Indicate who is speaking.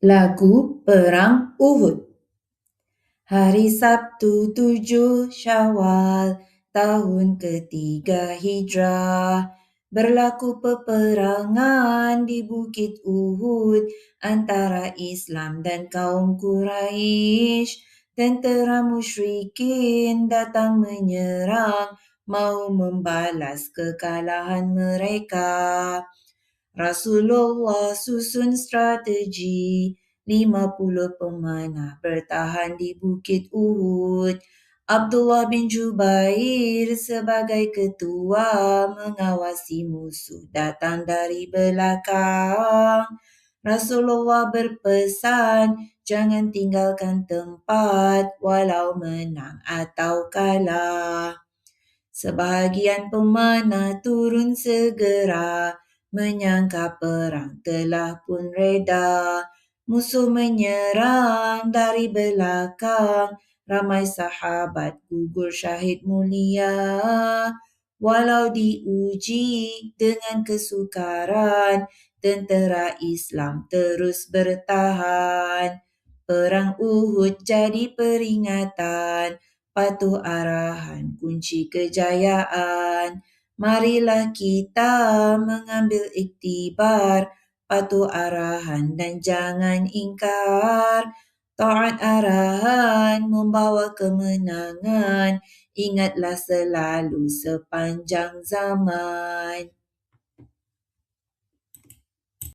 Speaker 1: Lagu Perang Uhud. Hari Sabtu 7 Syawal tahun ketiga Hijrah, berlaku peperangan di Bukit Uhud antara Islam dan kaum Quraisy. Tentera musyrikin datang menyerang, mau membalas kekalahan mereka. Rasulullah susun strategi, 50 pemanah bertahan di Bukit Uhud. Abdullah bin Jubair sebagai ketua mengawasi musuh datang dari belakang. Rasulullah berpesan, jangan tinggalkan tempat walau menang atau kalah. Sebahagian pemanah turun segera, menyangka perang telah pun reda. Musuh menyerang dari belakang, ramai sahabat gugur syahid mulia. Walau diuji dengan kesukaran, tentera Islam terus bertahan. Perang Uhud jadi peringatan, patuh arahan kunci kejayaan. Marilah kita mengambil iktibar, patuh arahan dan jangan ingkar. Taat arahan membawa kemenangan, ingatlah selalu sepanjang zaman.